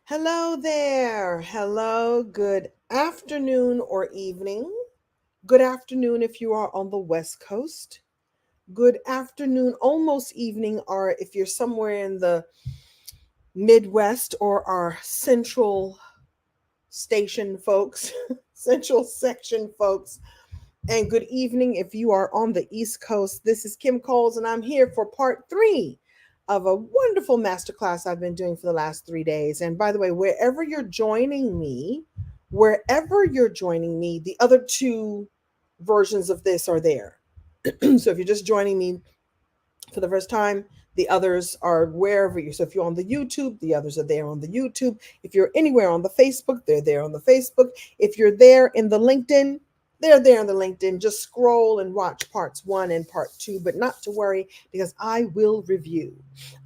Hello there. Hello. Good afternoon or evening. Good afternoon if you are on the West Coast. Good afternoon, almost evening, or if you're somewhere in the Midwest or our central station folks, central section folks. And good evening if you are on the East Coast. This is Kim Coles, and I'm here for part 3 of a wonderful masterclass I've been doing for the last 3 days. And by the way, wherever you're joining me, the other two versions of this are there. So if you're just joining me for the first time, the others are wherever you. So if you're on the YouTube, the others are there on the YouTube. If you're anywhere on the Facebook, they're there on the Facebook. If you're there in the LinkedIn, they're there in the LinkedIn. Just scroll and watch parts 1 and part 2, but not to worry because I will review.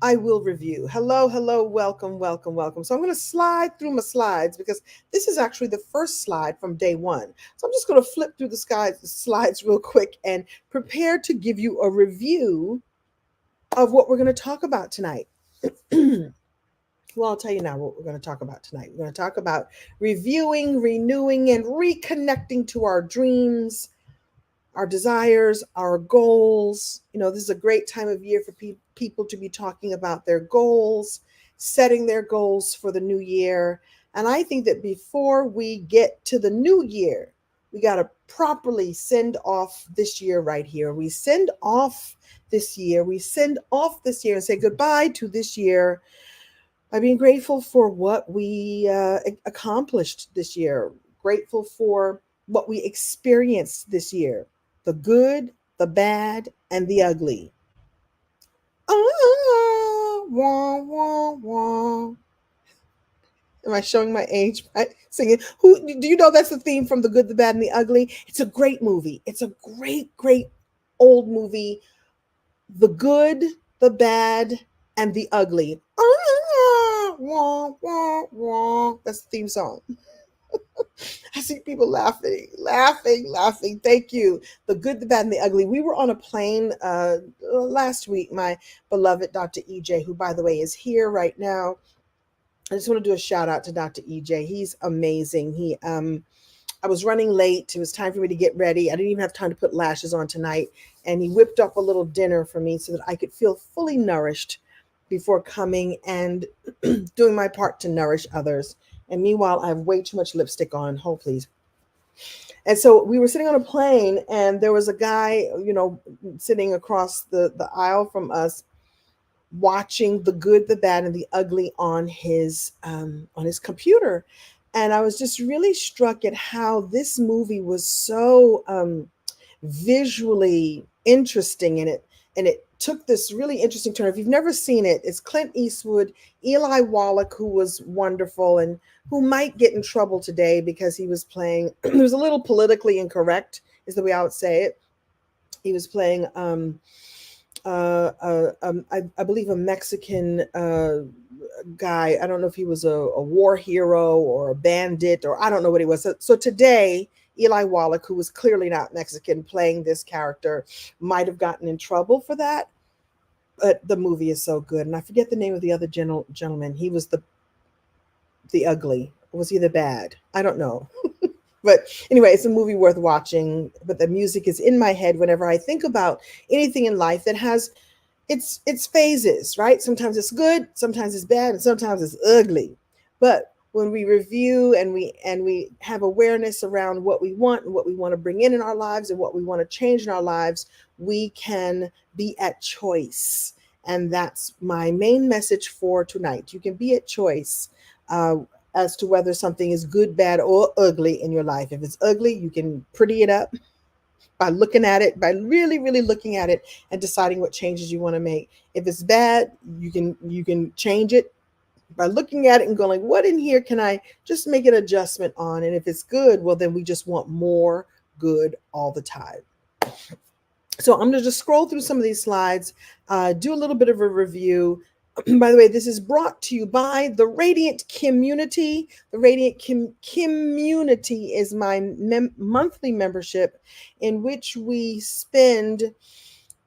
I will review. Hello, hello, welcome, welcome, welcome. So I'm going to slide through my slides because this is actually the first slide from day 1. So I'm just going to flip through the slides real quick and prepare to give you a review of what we're going to talk about tonight. Well, I'll tell you now what we're going to talk about tonight. We're going to talk about reviewing, renewing, and reconnecting to our dreams, our desires, our goals. This is a great time of year for people to be talking about their goals, setting their goals for the new year. And I think that before we get to the new year, we got to properly send off this year right here. We send off this year. We send off this year and say goodbye to this year by being grateful for what we accomplished this year, grateful for what we experienced this year, the good, the bad, and the ugly. Wah, wah, wah. Am I showing my age by singing? Who do you know that's the theme from The Good, the Bad, and the Ugly? It's a great movie. It's a great, great old movie. The Good, the Bad, and the Ugly. Wah, wah, wah. That's the theme song. I see people laughing, laughing, laughing. Thank you. The Good, the Bad, and the Ugly. We were on a plane last week. My beloved Dr. EJ, who, by the way, is here right now. I just want to do a shout out to Dr. EJ. He's amazing. I was running late. It was time for me to get ready. I didn't even have time to put lashes on tonight. And he whipped up a little dinner for me so that I could feel fully nourished before coming and doing my part to nourish others. And meanwhile, I have way too much lipstick on. Hold, please. And so we were sitting on a plane, and there was a guy, sitting across the aisle from us, watching The Good, the Bad, and the Ugly on his computer. And I was just really struck at how this movie was so visually interesting, and it took this really interesting turn. If you've never seen it, it's Clint Eastwood, Eli Wallach, who was wonderful and who might get in trouble today because he was playing it was a little politically incorrect, is the way I would say it. He was playing I believe a Mexican guy. I don't know if he was a war hero or a bandit, or I don't know what he was. So today, Eli Wallach, who was clearly not Mexican, playing this character, might have gotten in trouble for that. But the movie is so good. And I forget the name of the other gentleman. He was the ugly. Was he the bad? I don't know. But anyway, it's a movie worth watching. But the music is in my head whenever I think about anything in life that has its phases, right? Sometimes it's good, sometimes it's bad, and sometimes it's ugly. But when we review and we have awareness around what we want and what we want to bring in our lives and what we want to change in our lives, we can be at choice. And that's my main message for tonight. You can be at choice as to whether something is good, bad, or ugly in your life. If it's ugly, you can pretty it up by looking at it, by really, really looking at it and deciding what changes you want to make. If it's bad, you can change it by looking at it and going, what in here can I just make an adjustment on? And if it's good, well, then we just want more good all the time. So I'm going to just scroll through some of these slides, do a little bit of a review. By the way, this is brought to you by the Radiant Community. The Radiant Community is my monthly membership in which we spend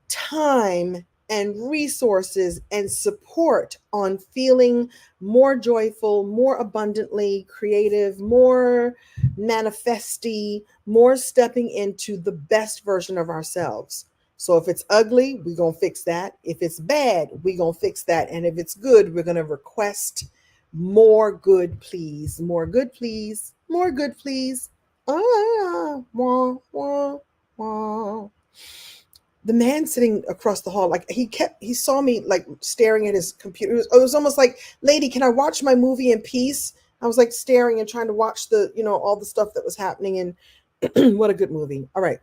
time and resources and support on feeling more joyful, more abundantly creative, more manifesty, more stepping into the best version of ourselves. So if it's ugly, we're going to fix that. If it's bad, we're going to fix that. And if it's good, we're going to request more good, please. More good, please. More good, please. Wah, wah, wah. The man sitting across the hall, like he saw me like staring at his computer. It was almost like, lady, can I watch my movie in peace? I was like staring and trying to watch all the stuff that was happening. And what a good movie. All right.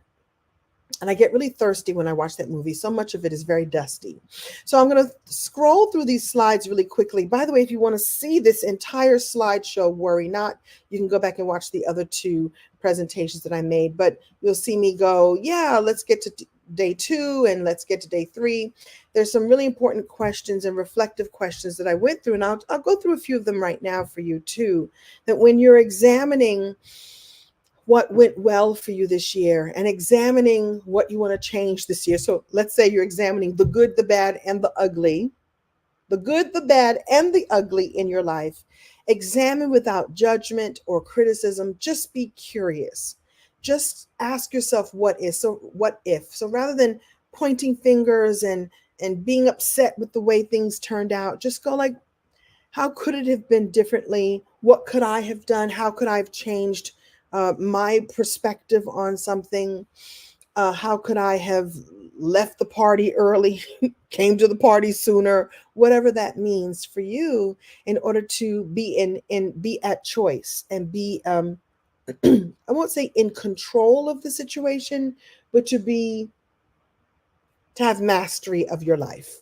And I get really thirsty when I watch that movie. So much of it is very dusty. So I'm going to scroll through these slides really quickly. By the way, if you want to see this entire slideshow, worry not. You can go back and watch the other two presentations that I made. But you'll see me go, yeah, let's get to day 2 and let's get to day 3. There's some really important questions and reflective questions that I went through. And I'll go through a few of them right now for you too. That when you're examining what went well for you this year and examining what you want to change this year. So let's say you're examining the good, the bad, and the ugly, the good, the bad, and the ugly in your life. Examine without judgment or criticism. Just be curious. Just ask yourself what is. So what if? So rather than pointing fingers and being upset with the way things turned out, just go like, how could it have been differently? What could I have done? How could I have changed my perspective on something? How could I have left the party early, came to the party sooner, whatever that means for you, in order to be be at choice and be, I won't say in control of the situation, but to have mastery of your life.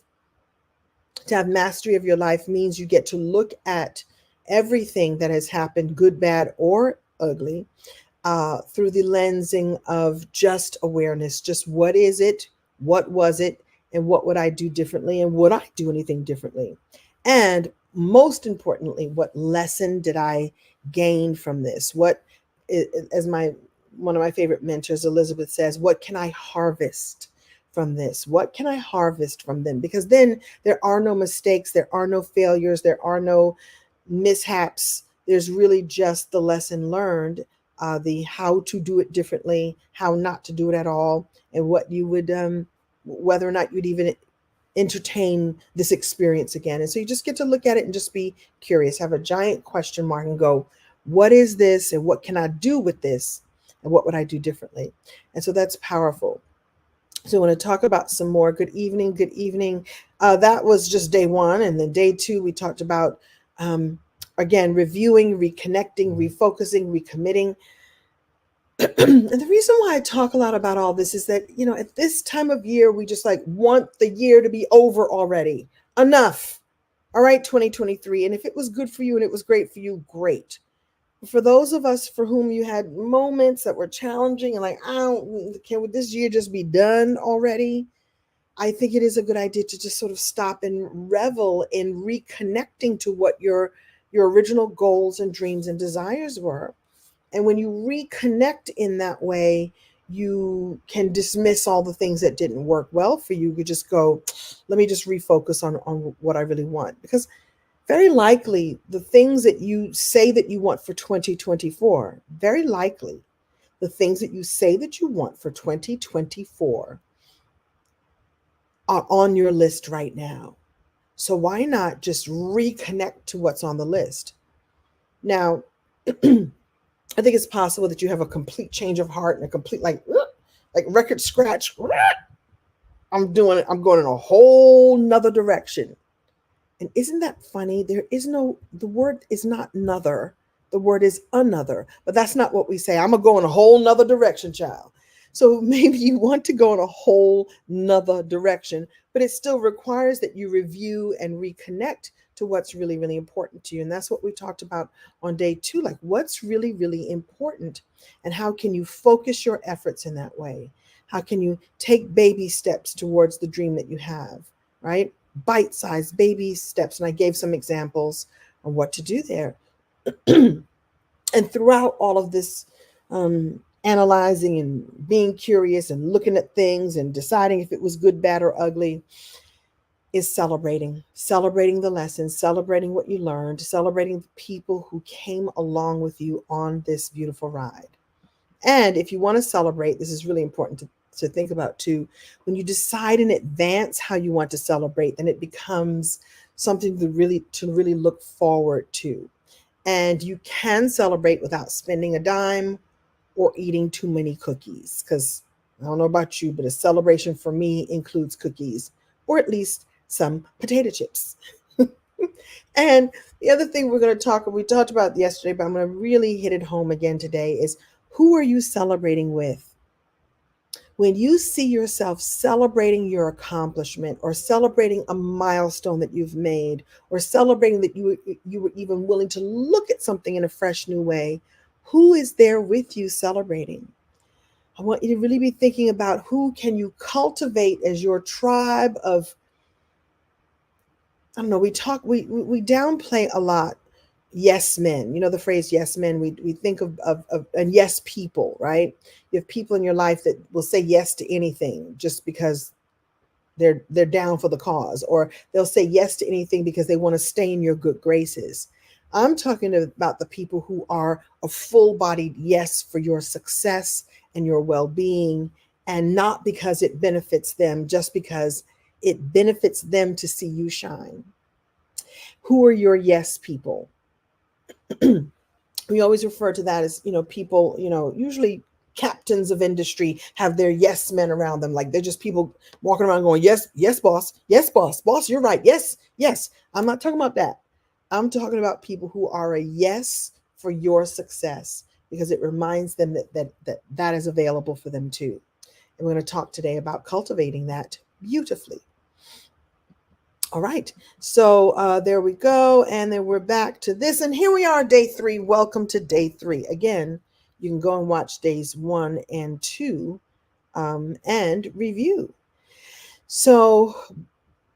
To have mastery of your life means you get to look at everything that has happened, good, bad, or ugly, through the lensing of just awareness. Just what is it? What was it? And what would I do differently? And would I do anything differently? And most importantly, what lesson did I gain from this? As one of my favorite mentors, Elizabeth, says, what can I harvest from this? What can I harvest from them? Because then there are no mistakes, there are no failures, there are no mishaps. There's really just the lesson learned, the how to do it differently, how not to do it at all, and what you would, whether or not you'd even entertain this experience again. And so you just get to look at it and just be curious, have a giant question mark and go, what is this? And what can I do with this? And what would I do differently? And so that's powerful. So I want to talk about some more. Good evening. Good evening. That was just day 1. And then day 2, we talked about, again, reviewing, reconnecting, refocusing, recommitting. And the reason why I talk a lot about all this is that, at this time of year, we just want the year to be over already. Enough. All right, 2023. And if it was good for you and it was great for you, great. For those of us for whom you had moments that were challenging and can this year just be done already? I think it is a good idea to just sort of stop and revel in reconnecting to what your original goals and dreams and desires were. And when you reconnect in that way, you can dismiss all the things that didn't work well for you. You just go, let me just refocus on what I really want. Because very likely the things that you say that you want for 2024, very likely the things that you say that you want for 2024 are on your list right now. So why not just reconnect to what's on the list? Now, I think it's possible that you have a complete change of heart and a complete like record scratch. I'm going in a whole nother direction. And isn't that funny? The word is not another. The word is another. But that's not what we say. I'm going to go in a whole nother direction, child. So maybe you want to go in a whole nother direction, but it still requires that you review and reconnect to what's really, really important to you. And that's what we talked about on day 2, like what's really, really important and how can you focus your efforts in that way? How can you take baby steps towards the dream that you have, right? Bite-sized baby steps. And I gave some examples on what to do there. And throughout all of this analyzing and being curious and looking at things and deciding if it was good, bad, or ugly, is celebrating the lessons, celebrating what you learned, celebrating the people who came along with you on this beautiful ride. And if you want to celebrate, this is really important to think about too. When you decide in advance how you want to celebrate, then it becomes something to really look forward to. And you can celebrate without spending a dime or eating too many cookies. Because I don't know about you, but a celebration for me includes cookies, or at least some potato chips. And the other thing we talked about yesterday, but I'm going to really hit it home again today is, who are you celebrating with? When you see yourself celebrating your accomplishment, or celebrating a milestone that you've made, or celebrating that you were even willing to look at something in a fresh new way, who is there with you celebrating? I want you to really be thinking about, who can you cultivate as your tribe of, I don't know, we downplay a lot yes men. You know the phrase yes men. We think of and yes people, right? You have people in your life that will say yes to anything just because they're down for the cause, or they'll say yes to anything because they want to stay in your good graces. I'm talking about the people who are a full-bodied yes for your success and your well-being, and not because it benefits them, just because it benefits them to see you shine. Who are your yes people? We always refer to that as, people, usually captains of industry have their yes men around them. Like, they're just people walking around going, yes, yes, boss. Yes, boss, you're right. Yes, yes. I'm not talking about that. I'm talking about people who are a yes for your success, because it reminds them that is available for them too. And we're going to talk today about cultivating that beautifully. All right, so there we go. And then we're back to this. And here we are, day 3. Welcome to day 3. Again, you can go and watch days 1 and 2 and review. So,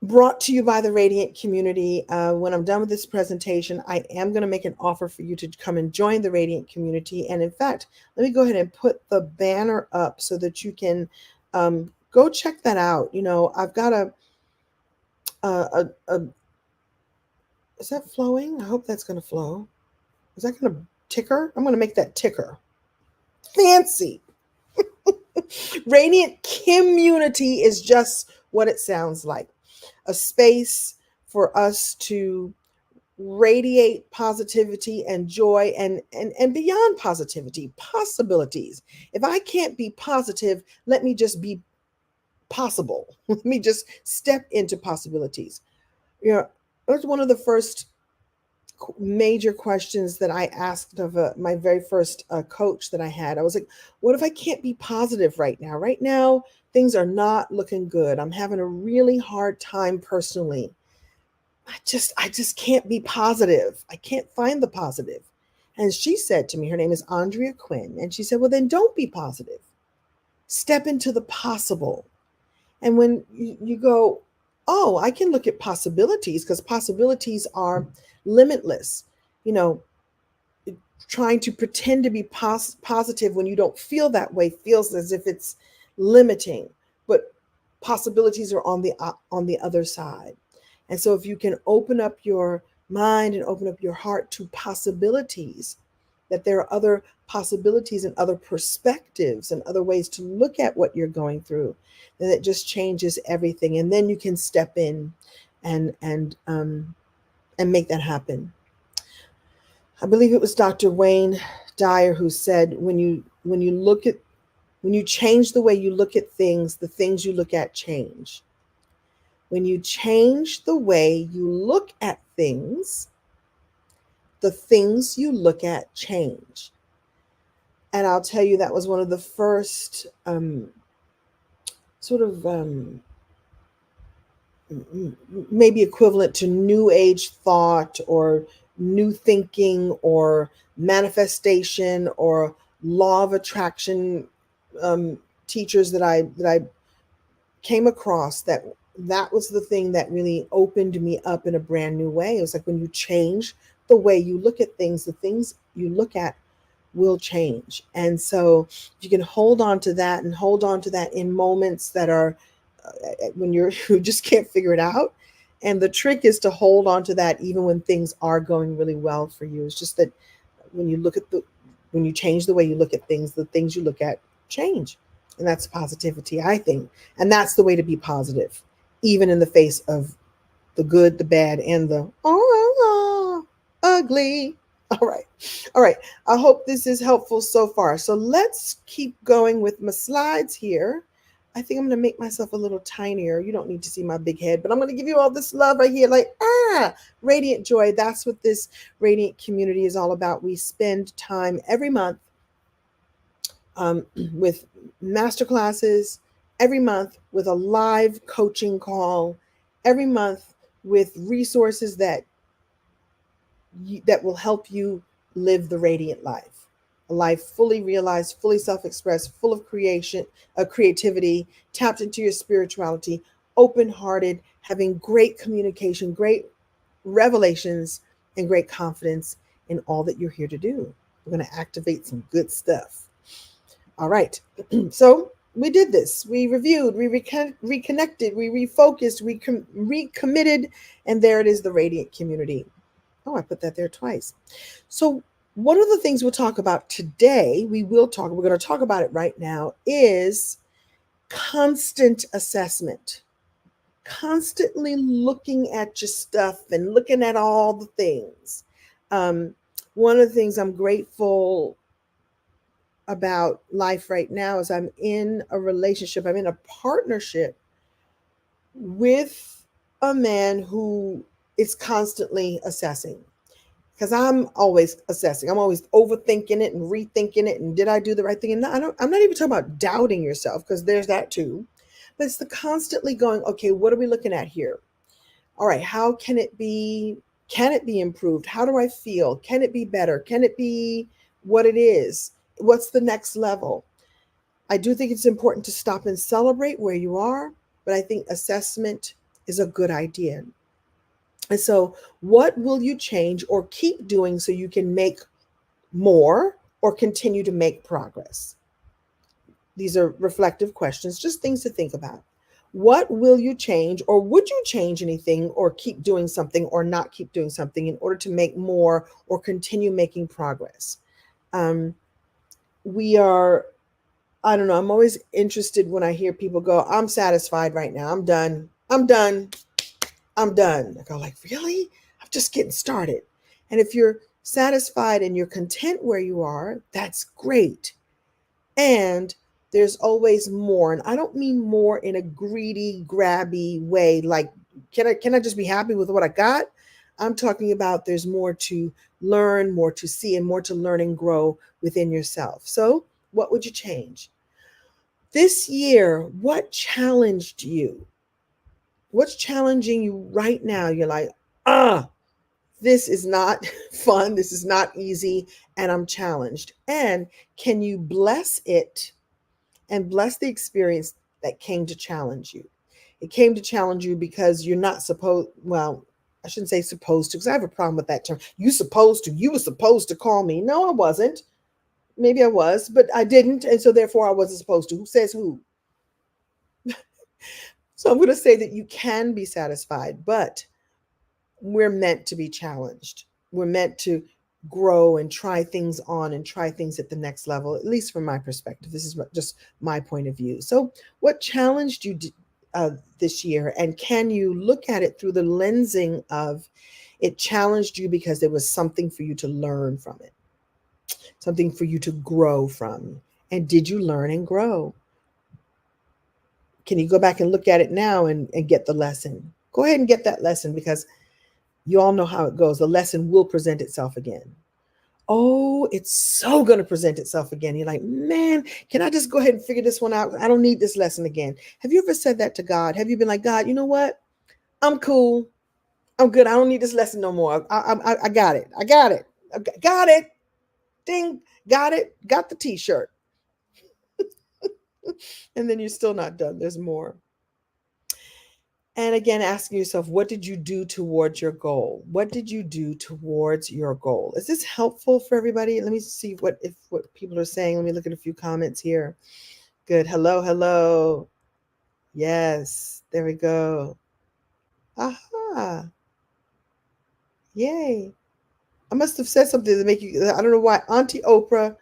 brought to you by the Radiant Community. When I'm done with this presentation, I am going to make an offer for you to come and join the Radiant Community. And in fact, let me go ahead and put the banner up so that you can go check that out. I've got a is that flowing? I hope that's going to flow. Is that going to ticker? I'm going to make that ticker. Fancy. Radiant Community is just what it sounds like. A space for us to radiate positivity and joy, and beyond positivity, possibilities. If I can't be positive, let me just be possible. Let me just step into possibilities. That's one of the first major questions that I asked of my very first coach that I had. I was like, what if I can't be positive right now? Right now, things are not looking good. I'm having a really hard time personally. I just can't be positive. I can't find the positive. And she said to me, her name is Andrea Quinn, and she said, well, then don't be positive. Step into the possible. And when you go, oh, I can look at possibilities, because possibilities are limitless. Trying to pretend to be positive when you don't feel that way feels as if it's limiting, but possibilities are on the other side. And so if you can open up your mind and open up your heart to possibilities, that there are other possibilities and other perspectives and other ways to look at what you're going through, then it just changes everything. And then you can step in and make that happen. I believe it was Dr. Wayne Dyer who said, when you change the way you look at things, the things you look at change. When you change the way you look at things, the things you look at change. And I'll tell you, that was one of the first maybe equivalent to new age thought, or new thinking, or manifestation, or law of attraction teachers that I came across. That was the thing that really opened me up in a brand new way. It was like, when you change the way you look at things, the things you look at will change. And so you can hold on to that, and hold on to that in moments that are when you just can't figure it out. And the trick is to hold on to that even when things are going really well for you. It's just that when you change the way you look at things, the things you look at change. And that's positivity, I think. And that's the way to be positive, even in the face of the good, the bad, and the ugly. All right. All right. I hope this is helpful so far. So let's keep going with my slides here. I think I'm going to make myself a little tinier. You don't need to see my big head, but I'm going to give you all this love right here. Like, radiant joy. That's what this radiant community is all about. We spend time every month with masterclasses, every month with a live coaching call, every month with resources that will help you live the radiant life, a life fully realized, fully self-expressed, full of creativity, tapped into your spirituality, open-hearted, having great communication, great revelations, and great confidence in all that you're here to do. We're going to activate some good stuff. All right. So we did this. We reviewed, we reconnected, we refocused, we recommitted, and there it is, the radiant community. Oh, I put that there twice. So one of the things we'll talk about today, we're going to talk about it right now, is constant assessment. Constantly looking at your stuff and looking at all the things. One of the things I'm grateful about life right now is I'm in a relationship, I'm in a partnership with a man who is constantly assessing. Because I'm always assessing. I'm always overthinking it and rethinking it. And did I do the right thing? And I'm not even talking about doubting yourself, because there's that too. But it's the constantly going, okay, what are we looking at here? All right, how can it be? Can it be improved? How do I feel? Can it be better? Can it be what it is? What's the next level? I do think it's important to stop and celebrate where you are, but I think assessment is a good idea. And so, what will you change or keep doing so you can make more or continue to make progress? These are reflective questions, just things to think about. What will you change, or would you change anything, or keep doing something, or not keep doing something in order to make more or continue making progress? We are, I don't know, I'm always interested when I hear people go, I'm satisfied right now. I'm done. I'm done. I'm done. I go like, really? I'm just getting started. And if you're satisfied and you're content where you are, that's great. And there's always more. And I don't mean more in a greedy, grabby way. Like, can I just be happy with what I got? I'm talking about there's more to learn, more to see, and more to learn and grow within yourself. So what would you change? This year, what challenged you? What's challenging you right now? You're like, this is not fun. This is not easy. And I'm challenged. And can you bless it and bless the experience that came to challenge you? It came to challenge you because you're not supposed, well, I shouldn't say supposed to, because I have a problem with that term. You were supposed to call me. No, I wasn't. Maybe I was, but I didn't. And so therefore I wasn't supposed to. Who says who? So I'm going to say that you can be satisfied, but we're meant to be challenged. We're meant to grow and try things on and try things at the next level, at least from my perspective. This is just my point of view. So what challenged you this year? And can you look at it through the lensing of it challenged you because there was something for you to learn from it, something for you to grow from? And did you learn and grow? Can you go back and look at it now and get the lesson? Go ahead and get that lesson, because you all know how it goes. The lesson will present itself again. Oh, it's so going to present itself again. You're like, man, can I just go ahead and figure this one out? I don't need this lesson again. Have you ever said that to God? Have you been like, God, you know what? I'm cool. I'm good. I don't need this lesson no more. I got it. I got it. I got it. Ding. Got it. Got the t-shirt. And then you're still not done. There's more. And again, asking yourself, what did you do towards your goal? What did you do towards your goal? Is this helpful for everybody? Let me see what people are saying. Let me look at a few comments here. Good. Hello, hello. Yes, there we go. Aha. Yay. I must have said something to make you, I don't know why. Auntie Oprah,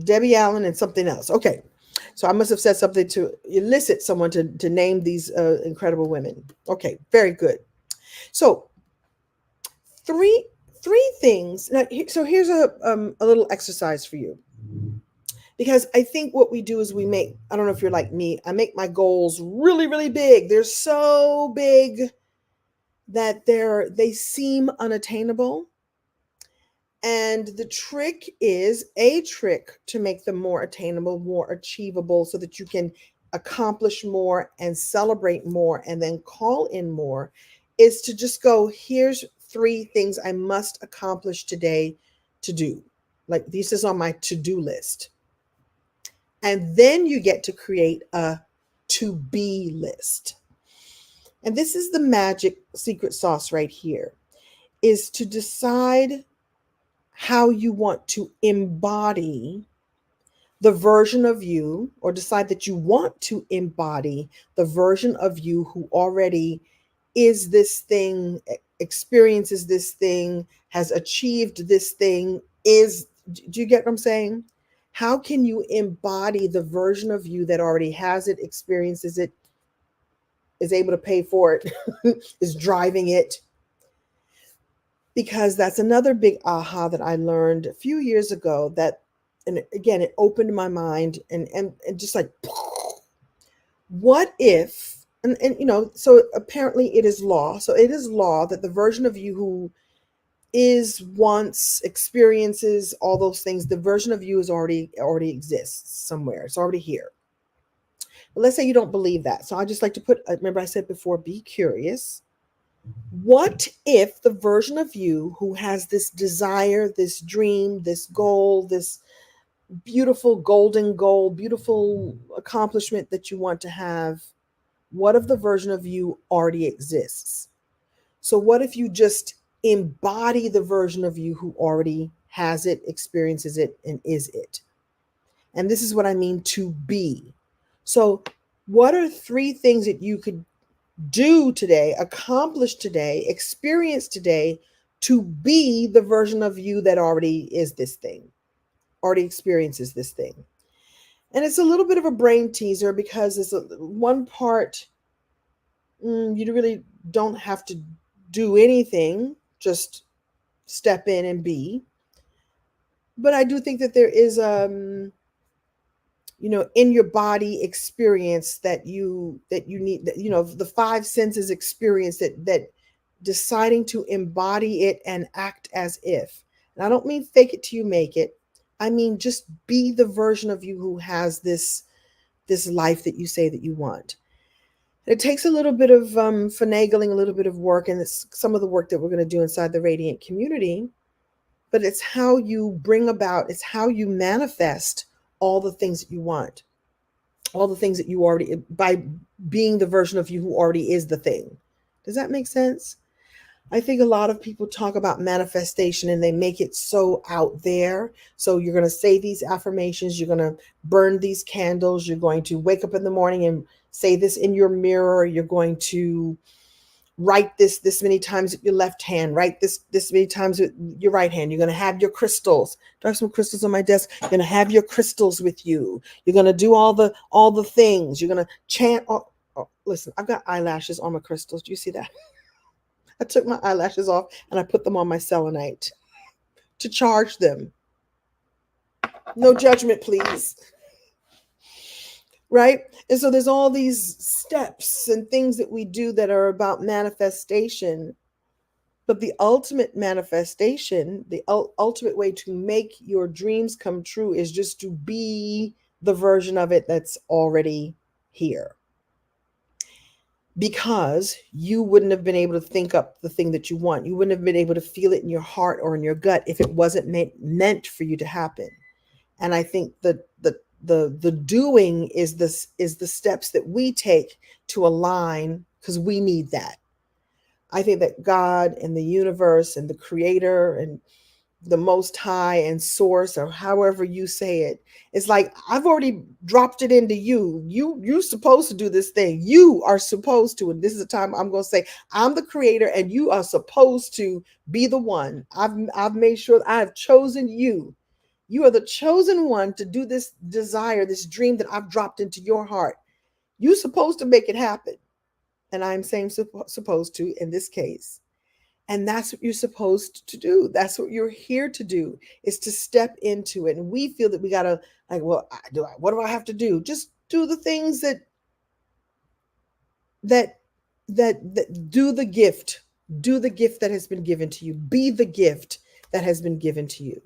Debbie Allen, and something else. Okay. So I must have said something to elicit someone to name these incredible women. Okay. Very good. So three things. Now, so here's a little exercise for you. Because I think what we do is we make, I don't know if you're like me, I make my goals really, really big. They're so big that they seem unattainable. And the trick is a trick to make them more attainable, more achievable, so that you can accomplish more and celebrate more and then call in more, is to just go, here's 3 things I must accomplish today to do. Like, this is on my to-do list. And then you get to create a to-be list. And this is the magic secret sauce right here, is to decide how you want to embody the version of you, or decide that you want to embody the version of you who already is this thing, experiences this thing, has achieved this thing, do you get what I'm saying? How can you embody the version of you that already has it, experiences it, is able to pay for it, is driving it? Because that's another big aha that I learned a few years ago, that, and again, it opened my mind and just like, what if, and so apparently it is law. So it is law that the version of you who is, wants, experiences, all those things, the version of you is already exists somewhere. It's already here. But let's say you don't believe that. So I just like to put, remember I said before, be curious. What if the version of you who has this desire, this dream, this goal, this beautiful golden goal, beautiful accomplishment that you want to have, what if the version of you already exists? So what if you just embody the version of you who already has it, experiences it, and is it? And this is what I mean to be. So what are 3 things that you could do today, accomplish today, experience today, to be the version of you that already is this thing, already experiences this thing? And it's a little bit of a brain teaser, because it's one part, you really don't have to do anything, just step in and be. But I do think that there is in your body experience that you need, that the 5 senses experience, that deciding to embody it and act as if. And I don't mean fake it till you make it. I mean just be the version of you who has this life that you say that you want. It takes a little bit of finagling, a little bit of work, and it's some of the work that we're going to do inside the Radiant community. But it's how you bring about, it's how you manifest all the things that you want, all the things that you already, by being the version of you who already is the thing. Does that make sense? I think a lot of people talk about manifestation and they make it so out there. So you're going to say these affirmations, you're going to burn these candles, you're going to wake up in the morning and say this in your mirror, you're going to write this many times with your left hand, write this many times with your right hand. You're going to have your crystals. I have some crystals on my desk. You're going to have your crystals with you. You're going to do all the things. You're going to chant. Oh, listen, I've got eyelashes on my crystals. Do you see that? I took my eyelashes off and I put them on my selenite to charge them. No judgment, please. Right? And so there's all these steps and things that we do that are about manifestation. But the ultimate manifestation, the ultimate way to make your dreams come true, is just to be the version of it that's already here. Because you wouldn't have been able to think up the thing that you want. You wouldn't have been able to feel it in your heart or in your gut if it wasn't meant for you to happen. And I think that the doing is the steps that we take to align, because we need that. I think that God and the universe and the creator and the Most High and Source, or however you say it. It's like, I've already dropped it into you. You're supposed to do this thing. You are supposed to, and this is the time I'm going to say, I'm the creator, and you are supposed to be the one. I've made sure I have chosen you. You are the chosen one to do this desire, this dream that I've dropped into your heart. You're supposed to make it happen. And I'm saying supposed to in this case. And that's what you're supposed to do. That's what you're here to do, is to step into it. And we feel that we got to, like, well, what do I have to do? Just do the things that do the gift. Do the gift that has been given to you. Be the gift that has been given to you.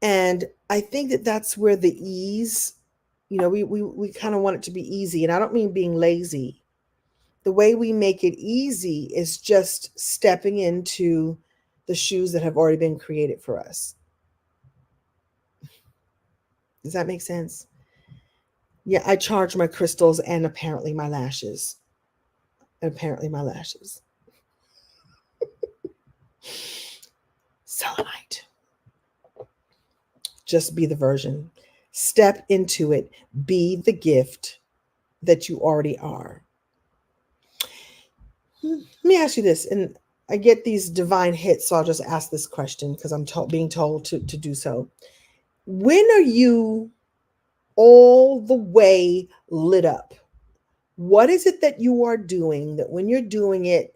And I think that that's where the ease, we kind of want it to be easy. And I don't mean being lazy. The way we make it easy is just stepping into the shoes that have already been created for us. Does that make sense? Yeah, I charge my crystals and apparently my lashes. Selenite. Just be the version. Step into it. Be the gift that you already are. Let me ask you this, and I get these divine hits, so I'll just ask this question because I'm being told to do so. When are you all the way lit up? What is it that you are doing that when you're doing it,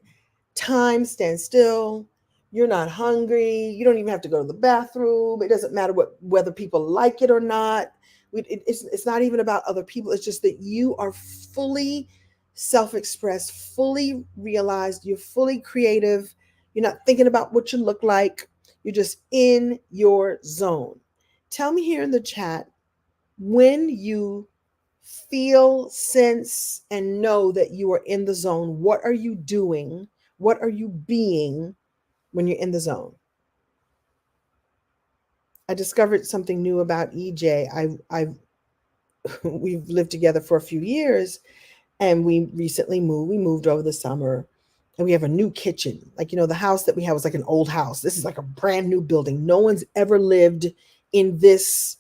time stands still, you're not hungry, you don't even have to go to the bathroom, it doesn't matter whether people like it or not. It's not even about other people. It's just that you are fully self-expressed, fully realized, you're fully creative, you're not thinking about what you look like, you're just in your zone. Tell me here in the chat when you feel, sense, and know that you are in the zone. What are you doing? What are you being when you're in the zone? I discovered something new about EJ. We've lived together for a few years, and we recently moved. We moved over the summer, and we have a new kitchen. Like, the house that we have was like an old house. This is like a brand new building. No one's ever lived in this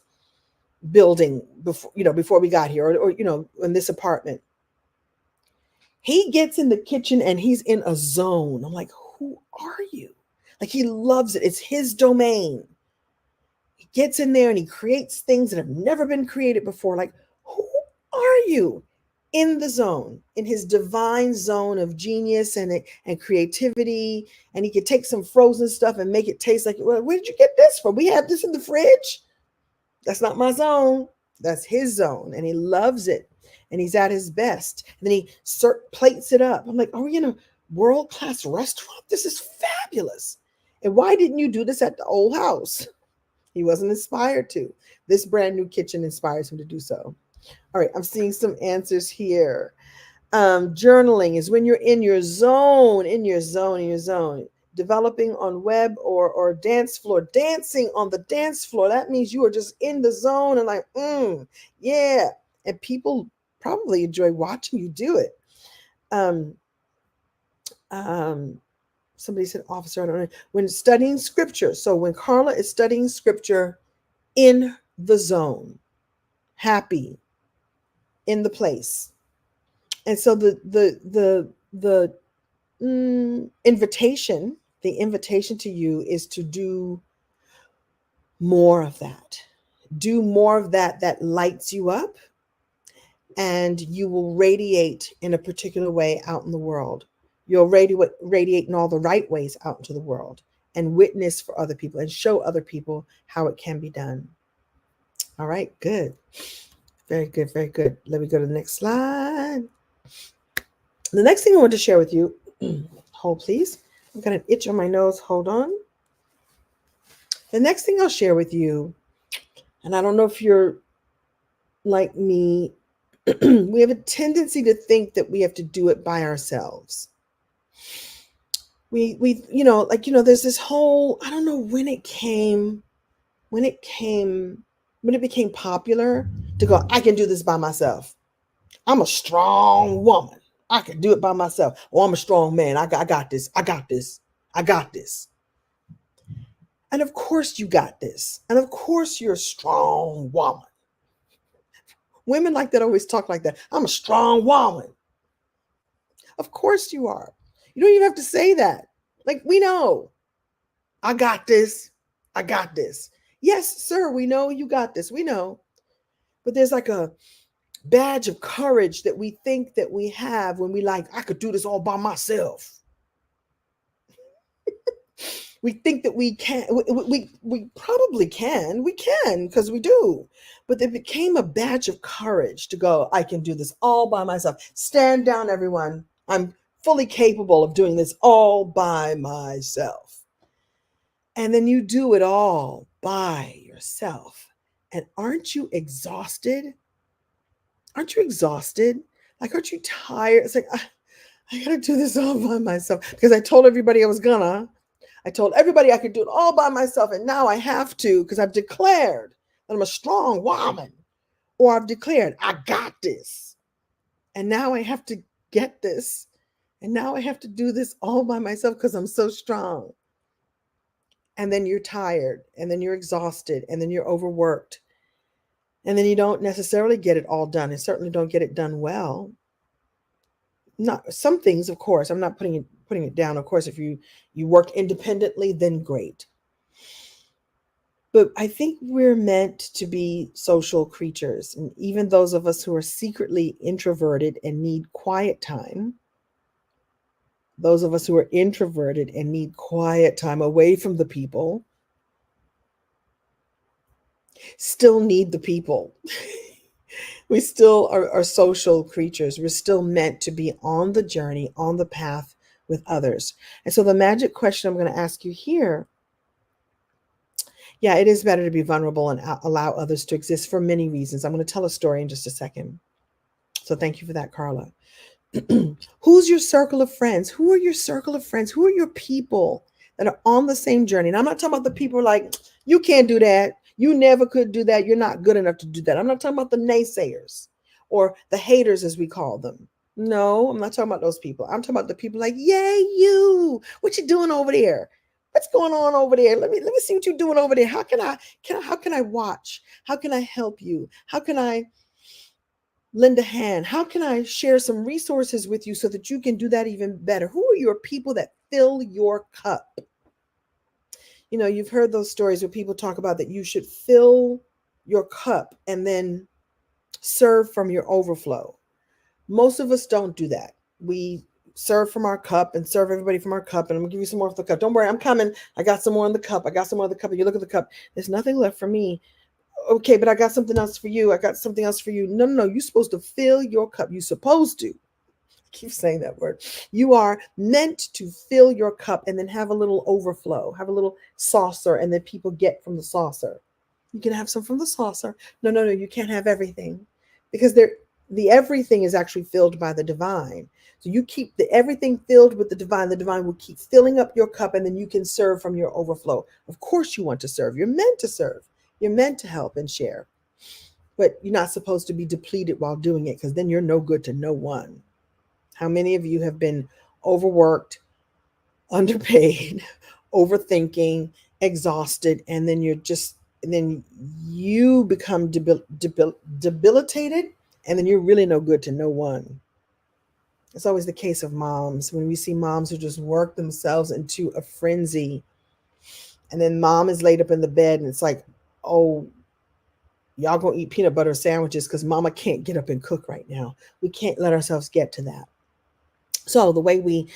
building before we got here, or in this apartment. He gets in the kitchen and he's in a zone. I'm like, who are you? Like, he loves it. It's his domain. He gets in there and he creates things that have never been created before. Like, who are you? In the zone, in his divine zone of genius and creativity. And he could take some frozen stuff and make it taste like, well, where did you get this from? We have this in the fridge. That's not my zone. That's his zone. And he loves it. And he's at his best. And then he plates it up. I'm like, are we in a world-class restaurant? This is fabulous. And why didn't you do this at the old house? He wasn't inspired to. This brand new kitchen inspires him to do so. All right, I'm seeing some answers here. Journaling is when you're in your zone, developing on web or dance floor, dancing on the dance floor. That means you are just in the zone and like, yeah. And people probably enjoy watching you do it. Somebody said officer, I don't know. When studying scripture. So when Carla is studying scripture, in the zone, happy, in the place. And so the invitation to you is to do more of that. Do more of that lights you up, and you will radiate in a particular way out in the world. You'll radiate in all the right ways out into the world and witness for other people and show other people how it can be done. All right, good. Very good, very good. Let me go to the next slide. The next thing I want to share with you, hold please. I've got an itch on my nose, hold on. The next thing I'll share with you, and I don't know if you're like me, we have a tendency to think that we have to do it by ourselves. We there's this whole, I don't know when it became popular to go, I can do this by myself. I'm a strong woman. I can do it by myself. Oh, I'm a strong man. I got this. And of course you got this. And of course you're a strong woman. Women like that always talk like that. I'm a strong woman. Of course you are. You don't even have to say that. Like, we know. I got this. I got this. Yes, sir, we know you got this. We know. But there's like a badge of courage that we think that we have when we like, I could do this all by myself. We think that we can, we probably can. We can, because we do. But it became a badge of courage to go, I can do this all by myself. Stand down, everyone. I'm fully capable of doing this all by myself. And then you do it all by yourself. And aren't you exhausted? Aren't you exhausted? Like, aren't you tired? It's like, I gotta do this all by myself because I told everybody I was gonna. I told everybody I could do it all by myself, and now I have to because I've declared that I'm a strong woman, or I've declared I got this, and now I have to get this, and now I have to do this all by myself because I'm so strong. And then you're tired, and then you're exhausted, and then you're overworked, and then you don't necessarily get it all done, and certainly don't get it done well. Not some things, of course. I'm not putting it down. Of course, if you work independently, then great. But I think we're meant to be social creatures. And even those of us who are secretly introverted and need quiet time, those of us who are introverted and need quiet time away from the people, still need the people. We still are social creatures. We're still meant to be on the journey, on the path with others. And so the magic question I'm going to ask you here, yeah, it is better to be vulnerable and allow others to exist for many reasons. I'm going to tell a story in just a second. So thank you for that, Carla. Who's your circle of friends? Who are your circle of friends? Who are your people that are on the same journey? And I'm not talking about the people like, you can't do that. You never could do that. You're not good enough to do that. I'm not talking about the naysayers or the haters, as we call them. No, I'm not talking about those people. I'm talking about the people like, yay, you, what you doing over there? What's going on over there? Let me see what you're doing over there. How can I watch? How can I help you? How can I lend a hand? How can I share some resources with you so that you can do that even better? Who are your people that fill your cup? You know, you've heard those stories where people talk about that you should fill your cup and then serve from your overflow. Most of us don't do that. We serve from our cup and serve everybody from our cup. And I'm gonna give you some more of the cup. Don't worry, I'm coming. I got some more in the cup. I got some more in the cup. And you look at the cup, there's nothing left for me. Okay, but I got something else for you. I got something else for you. No. You're supposed to fill your cup. You're supposed to. Keep saying that word. You are meant to fill your cup and then have a little overflow, have a little saucer, and then people get from the saucer. You can have some from the saucer. No, you can't have everything because the everything is actually filled by the divine. So you keep the everything filled with the divine will keep filling up your cup, and then you can serve from your overflow. Of course you want to serve. You're meant to serve. You're meant to help and share. But you're not supposed to be depleted while doing it because then you're no good to no one. How many of you have been overworked, underpaid, overthinking, exhausted, and then you become debilitated, and then you're really no good to no one. It's always the case of moms. When we see moms who just work themselves into a frenzy, and then mom is laid up in the bed, and it's like, oh, y'all gonna eat peanut butter sandwiches because mama can't get up and cook right now. We can't let ourselves get to that. So the way we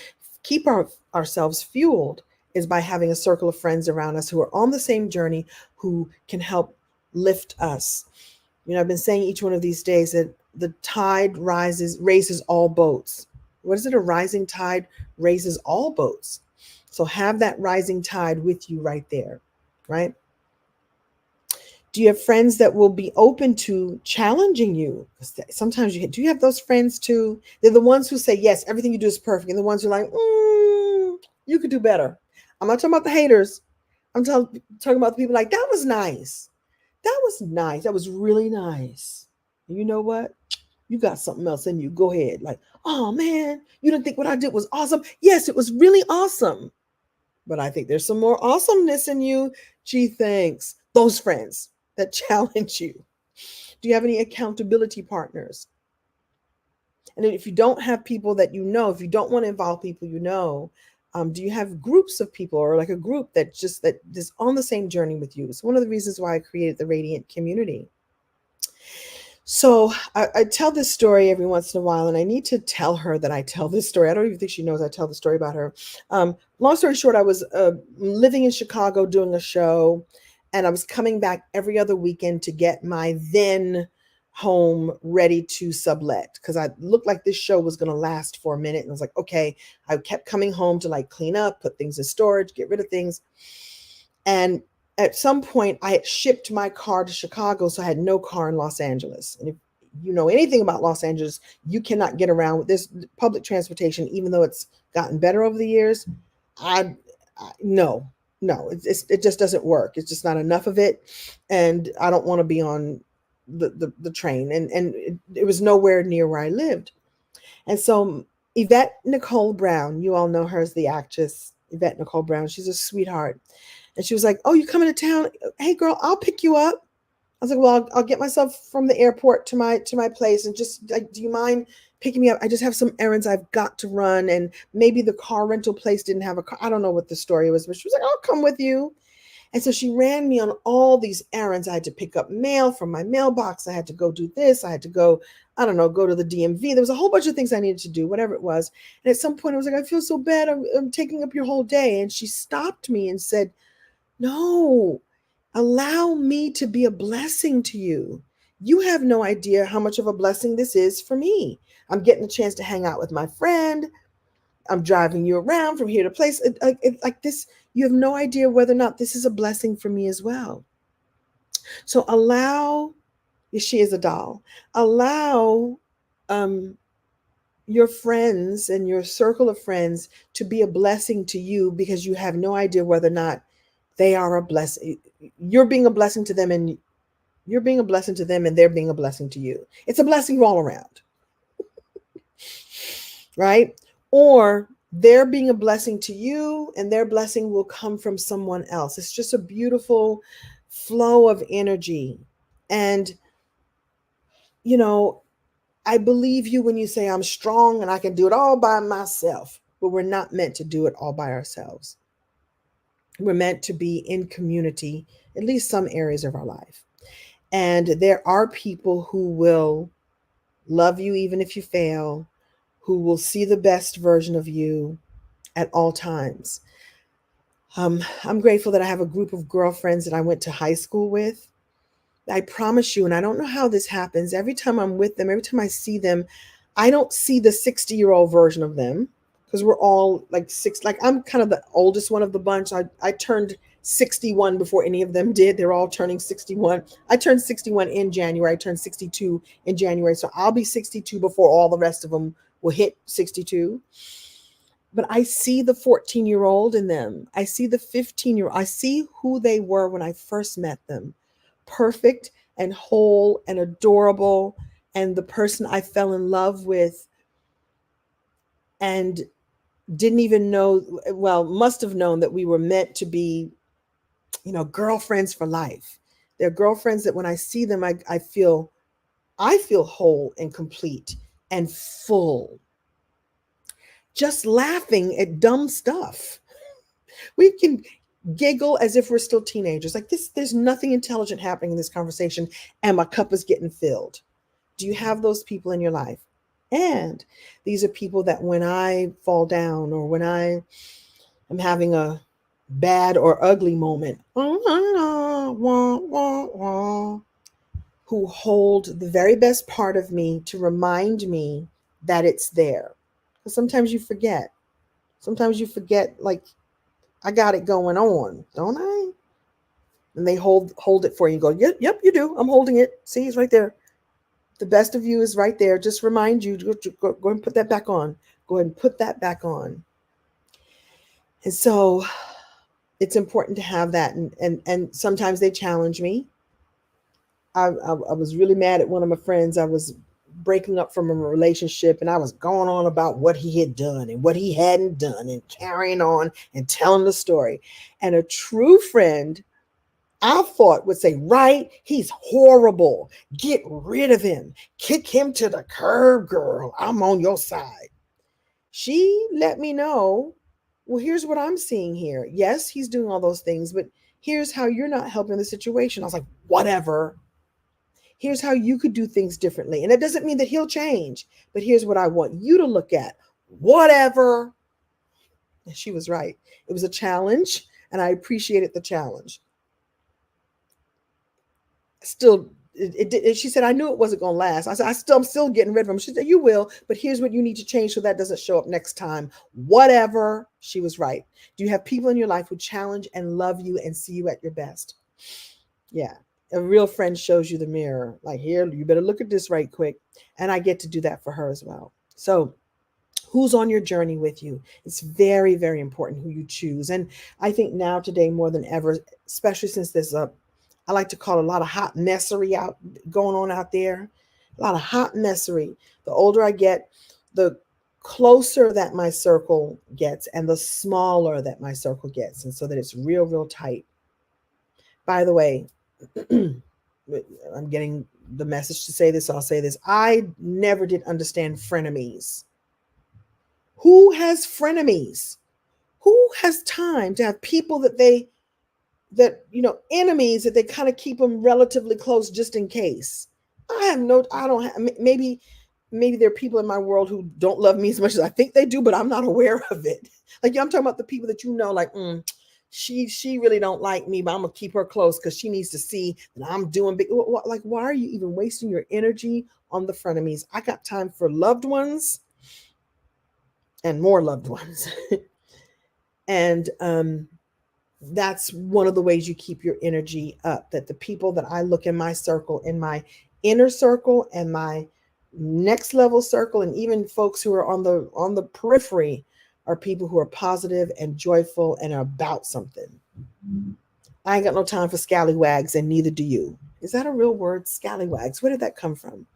keep ourselves fueled is by having a circle of friends around us who are on the same journey, who can help lift us. You know, I've been saying each one of these days that the tide raises all boats. What is it? A rising tide raises all boats. So have that rising tide with you right there, right? Do you have friends that will be open to challenging you? Sometimes do you have those friends too? They're the ones who say, yes, everything you do is perfect. And the ones who are like, you could do better. I'm not talking about the haters. I'm talking about the people like, that was nice. That was nice. That was really nice. And you know what? You got something else in you. Go ahead. Like, oh man, you didn't think what I did was awesome? Yes, it was really awesome. but I think there's some more awesomeness in you. Gee, thanks. Those friends that challenge you. Do you have any accountability partners? And if you don't have people that you know, if you don't want to involve people you know, do you have groups of people or like a group that is on the same journey with you? It's one of the reasons why I created the Radiant community. So I tell this story every once in a while, and I need to tell her that I tell this story. I don't even think she knows I tell the story about her. Long story short, I was living in Chicago doing a show, and I was coming back every other weekend to get my then home ready to sublet because I looked like this show was going to last for a minute. And I was like, okay, I kept coming home to like clean up, put things in storage, get rid of things. And at some point I had shipped my car to Chicago, so I had no car in Los Angeles. And if you know anything about Los Angeles, you cannot get around with this public transportation, even though it's gotten better over the years. No, it just doesn't work. It's just not enough of it. And I don't want to be on the train. And it was nowhere near where I lived. And so Yvette Nicole Brown, you all know her as the actress, Yvette Nicole Brown. She's a sweetheart. And she was like, oh, you coming to town? Hey, girl, I'll pick you up. I was like, well, I'll get myself from the airport to my place. And just like, do you mind picking me up? I just have some errands I've got to run. And maybe the car rental place didn't have a car. I don't know what the story was, but she was like, I'll come with you. And so she ran me on all these errands. I had to pick up mail from my mailbox. I had to go do this. I had to go, I don't know, go to the DMV. There was a whole bunch of things I needed to do, whatever it was. And at some point I was like, I feel so bad. I'm taking up your whole day. And she stopped me and said, no, allow me to be a blessing to you. You have no idea how much of a blessing this is for me. I'm getting a chance to hang out with my friend. I'm driving you around from here to place. Like this, you have no idea whether or not this is a blessing for me as well. So allow, she is a doll, allow your friends and your circle of friends to be a blessing to you, because you have no idea whether or not they are a blessing. You're being a blessing to them, and you're being a blessing to them, and they're being a blessing to you. It's a blessing all around, right? Or they're being a blessing to you, and their blessing will come from someone else. It's just a beautiful flow of energy. And, you know, I believe you when you say I'm strong and I can do it all by myself, but we're not meant to do it all by ourselves. We're meant to be in community, at least some areas of our life. And there are people who will love you even if you fail, who will see the best version of you at all times. I'm grateful that I have a group of girlfriends that I went to high school with. I promise you, and I don't know how this happens, every time I'm with them, every time I see them, I don't see the 60-year-old version of them, because we're all like I'm kind of the oldest one of the bunch. I turned 61 before any of them did. They're all turning 61. I turned 61 in January. I turned 62 in January. So I'll be 62 before all the rest of them will hit 62. But I see the 14-year-old in them. I see the 15-year-old. I see who they were when I first met them. Perfect and whole and adorable, and the person I fell in love with and didn't even know, well, must have known that we were meant to be, you know, girlfriends for life. They're girlfriends that when I see them, I feel whole and complete and full. Just laughing at dumb stuff. We can giggle as if we're still teenagers. Like this, there's nothing intelligent happening in this conversation, and my cup is getting filled. Do you have those people in your life? And these are people that when I fall down, or when I am having a bad or ugly moment, who hold the very best part of me to remind me that it's there. Because sometimes you forget. Sometimes you forget, like, I got it going on, don't I? And they hold it for you and go, yep, you do. I'm holding it. See, it's right there. The best of you is right there. Just remind you, go and put that back on. Go ahead and put that back on. And so it's important to have that. And sometimes they challenge me. I was really mad at one of my friends. I was breaking up from a relationship, and I was going on about what he had done and what he hadn't done and carrying on and telling the story. And a true friend, I thought, would say, right, he's horrible. Get rid of him. Kick him to the curb, girl. I'm on your side. She let me know, well, here's what I'm seeing here. Yes, he's doing all those things, but here's how you're not helping the situation. I was like, whatever. Here's how you could do things differently. And it doesn't mean that he'll change, but here's what I want you to look at. Whatever. And she was right. It was a challenge, and I appreciated the challenge. Still, she said, I knew it wasn't going to last. I said, I'm still getting rid of him. She said, you will, but here's what you need to change so that doesn't show up next time. Whatever. She was right. Do you have people in your life who challenge and love you and see you at your best? Yeah. A real friend shows you the mirror. Like, here, you better look at this right quick. And I get to do that for her as well. So who's on your journey with you? It's very, very important who you choose. And I think now today more than ever, especially since there's I like to call it a lot of hot messery going on out there. A lot of hot messery. The older I get, the closer that my circle gets and the smaller that my circle gets. And so that it's real, real tight. By the way, I'm getting the message to say this, so I'll say this. I never did understand frenemies. Who has frenemies? Who has time to have people enemies that they kind of keep them relatively close just in case? Maybe there are people in my world who don't love me as much as I think they do, but I'm not aware of it. Like, I'm talking about the people that like, she really don't like me, but I'm gonna keep her close because she needs to see that I'm doing big. Like, why are you even wasting your energy on the frenemies? I got time for loved ones and more loved ones. And that's one of the ways you keep your energy up, that the people that I look in my circle, in my inner circle and my next level circle, and even folks who are on the periphery, are people who are positive and joyful and are about something. I ain't got no time for scallywags, and neither do you. Is that a real word? Scallywags. Where did that come from?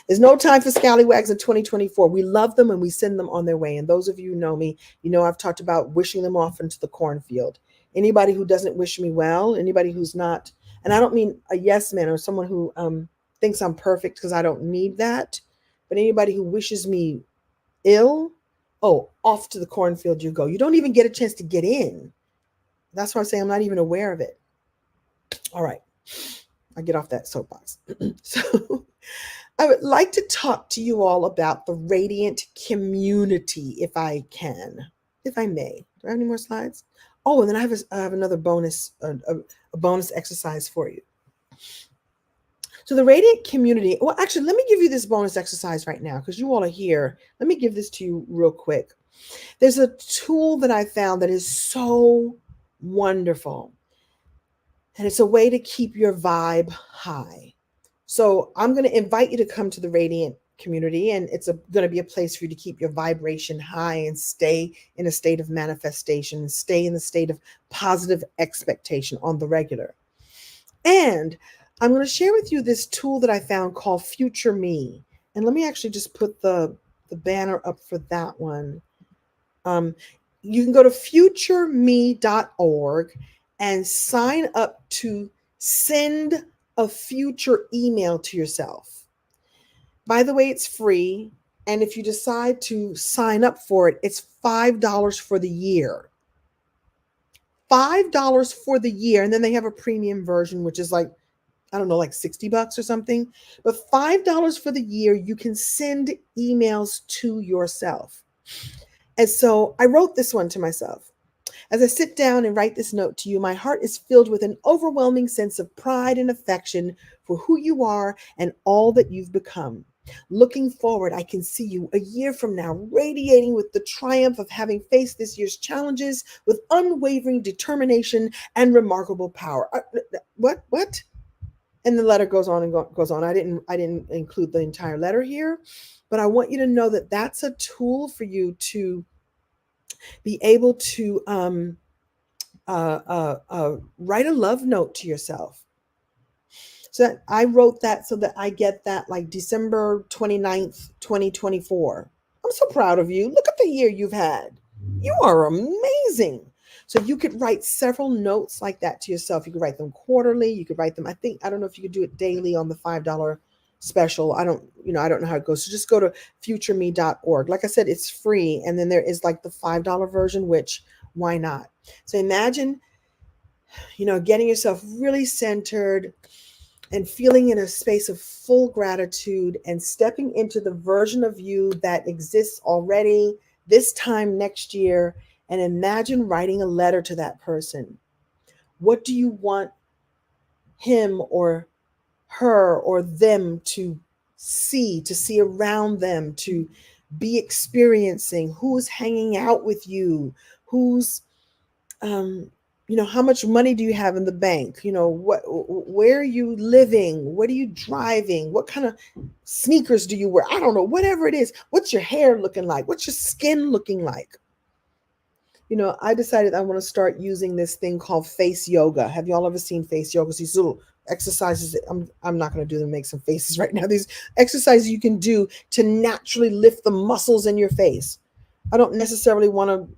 There's no time for scallywags in 2024. We love them and we send them on their way. And those of you who know me, I've talked about wishing them off into the cornfield. Anybody who doesn't wish me well, anybody who's not, and I don't mean a yes man or someone who thinks I'm perfect, because I don't need that, but anybody who wishes me ill, off to the cornfield you go. You don't even get a chance to get in. That's why I say I'm not even aware of it. All right. I get off that soapbox. So I would like to talk to you all about the Radiant community, if I may. Do I have any more slides? Oh, and then I have another bonus, a bonus exercise for you. So the Radiant community, well, actually, let me give you this bonus exercise right now because you all are here. Let me give this to you real quick. There's a tool that I found that is so wonderful. And it's a way to keep your vibe high. So I'm going to invite you to come to the Radiant community, and it's going to be a place for you to keep your vibration high and stay in a state of manifestation, stay in the state of positive expectation on the regular. And I'm going to share with you this tool that I found called Future Me. And let me actually just put the banner up for that one. You can go to futureme.org and sign up to send a future email to yourself. By the way, it's free. And if you decide to sign up for it, it's $5 for the year. $5 for the year. And then they have a premium version, which is like, I don't know, like $60 or something. But $5 for the year, you can send emails to yourself. And so I wrote this one to myself. As I sit down and write this note to you, my heart is filled with an overwhelming sense of pride and affection for who you are and all that you've become. Looking forward, I can see you a year from now, radiating with the triumph of having faced this year's challenges with unwavering determination and remarkable power. What? And the letter goes on and goes on. I didn't include the entire letter here, but I want you to know that that's a tool for you to be able to write a love note to yourself. So that I wrote that so that I get that like December 29th, 2024. I'm so proud of you. Look at the year you've had. You are amazing. So you could write several notes like that to yourself. You could write them quarterly. You could write them, I don't know if you could do it daily on the $5 special. I don't know how it goes. So just go to futureme.org. Like I said, it's free. And then there is like the $5 version, which why not? So imagine, getting yourself really centered and feeling in a space of full gratitude and stepping into the version of you that exists already this time next year. And imagine writing a letter to that person. What do you want him or her or them to see around them, to be experiencing? Who's hanging out with you? Who's how much money do you have in the bank? Where are you living? What are you driving? What kind of sneakers do you wear? I don't know, whatever it is. What's your hair looking like? What's your skin looking like? I decided I want to start using this thing called face yoga. Have y'all ever seen face yoga? These little exercises. I'm not going to do them, make some faces right now. These exercises you can do to naturally lift the muscles in your face. I don't necessarily want to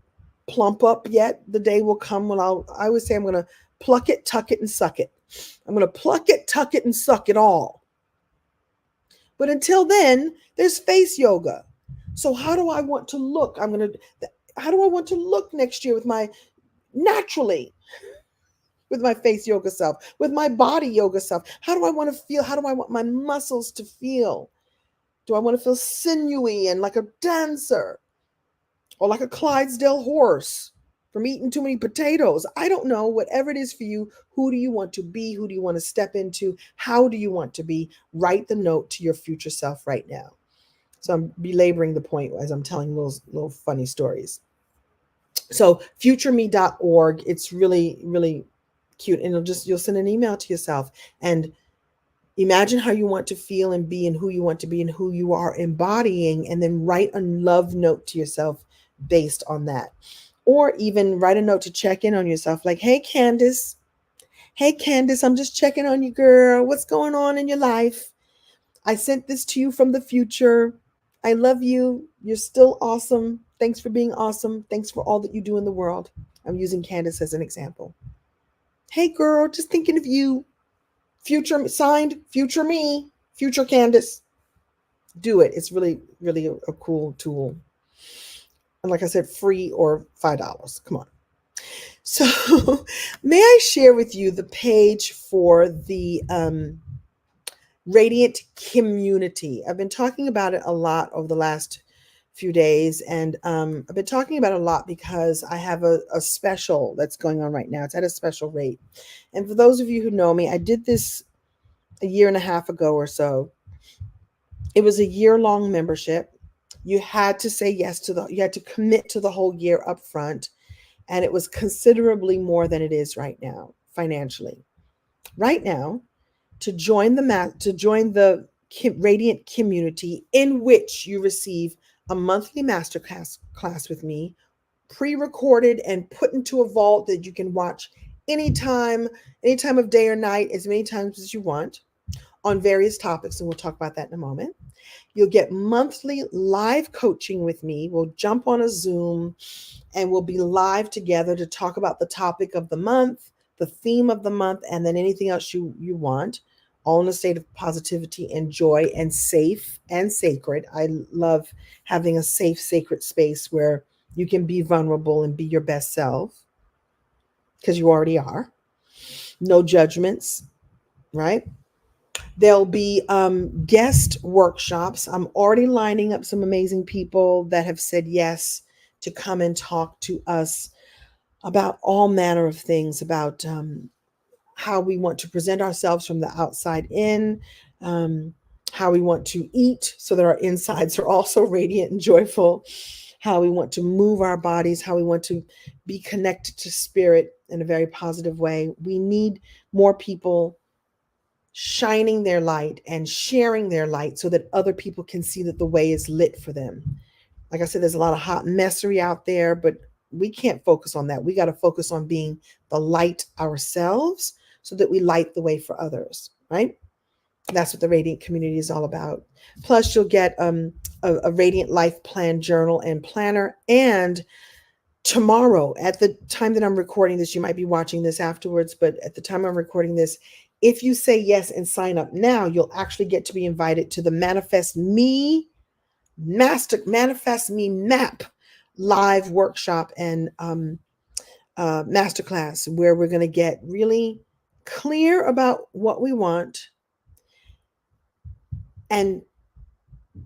plump up yet. The day will come when I always say I'm going to pluck it, tuck it, and suck it. I'm going to pluck it, tuck it, and suck it all. But until then, there's face yoga. So how do I want to look? How do I want to look next year with my face yoga self, with my body yoga self? How do I want to feel? How do I want my muscles to feel? Do I want to feel sinewy and like a dancer? Or like a Clydesdale horse from eating too many potatoes? I don't know. Whatever it is for you, who do you want to be? Who do you want to step into? How do you want to be? Write the note to your future self right now. So I'm belaboring the point as I'm telling little funny stories. So futureme.org, it's really, really cute. And you'll send an email to yourself and imagine how you want to feel and be and who you want to be and who you are embodying, and then write a love note to yourself based on that. Or even write a note to check in on yourself like, hey, Candace, I'm just checking on you, girl. What's going on in your life? I sent this to you from the future. I love you. You're still awesome. Thanks for being awesome. Thanks for all that you do in the world. I'm using Candace as an example. Hey, girl, just thinking of you. Future signed, future me, future Candace. Do it. It's really, really a cool tool. And like I said, free or $5. Come on. So may I share with you the page for the Radiant Community? I've been talking about it a lot over the last few days. And I've been talking about it a lot because I have a special that's going on right now. It's at a special rate. And for those of you who know me, I did this a year and a half ago or so. It was a year-long membership. You had to say yes you had to commit to the whole year up front. And it was considerably more than it is right now, financially. Right now, to join the Radiant Community, in which you receive a monthly masterclass with me, pre-recorded and put into a vault that you can watch any time of day or night, as many times as you want, on various topics. And we'll talk about that in a moment. You'll get monthly live coaching with me. We'll jump on a Zoom and we'll be live together to talk about the topic of the month, the theme of the month, and then anything else you want, all in a state of positivity and joy and safe and sacred. I love having a safe, sacred space where you can be vulnerable and be your best self, because you already are. No judgments, right? There'll be guest workshops. I'm already lining up some amazing people that have said yes to come and talk to us about all manner of things, about how we want to present ourselves from the outside in, how we want to eat so that our insides are also radiant and joyful, how we want to move our bodies, how we want to be connected to spirit in a very positive way. We need more people shining their light and sharing their light so that other people can see that the way is lit for them. Like I said, there's a lot of hot messery out there, but we can't focus on that. We got to focus on being the light ourselves so that we light the way for others. right? That's what the Radiant community is all about. Plus, you'll get a Radiant Life Plan journal and planner. And tomorrow, at the time that I'm recording this, you might be watching this afterwards, but at the time I'm recording this, if you say yes and sign up now, you'll actually get to be invited to the Manifest Me Map live workshop and masterclass, where we're going to get really clear about what we want and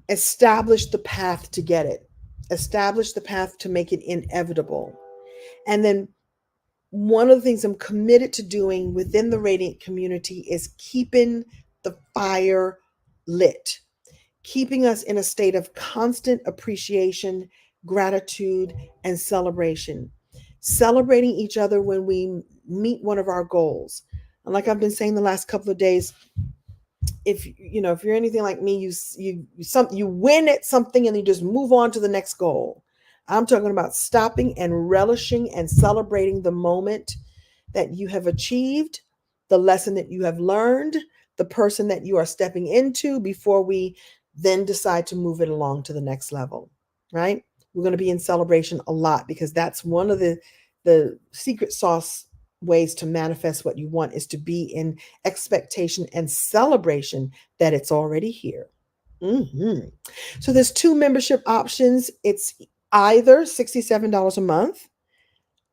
establish the path to get it, establish the path to make it inevitable. And then one of the things I'm committed to doing within the Radiant community is keeping the fire lit, keeping us in a state of constant appreciation, gratitude, and celebration, celebrating each other when we meet one of our goals. And like I've been saying the last couple of days, if you're anything like me, you win at something and you just move on to the next goal. I'm talking about stopping and relishing and celebrating the moment that you have achieved, the lesson that you have learned, the person that you are stepping into, before we then decide to move it along to the next level, right? We're going to be in celebration a lot, because that's one of the secret sauce ways to manifest what you want, is to be in expectation and celebration that it's already here. So there's 2 membership options. It's either $67 a month,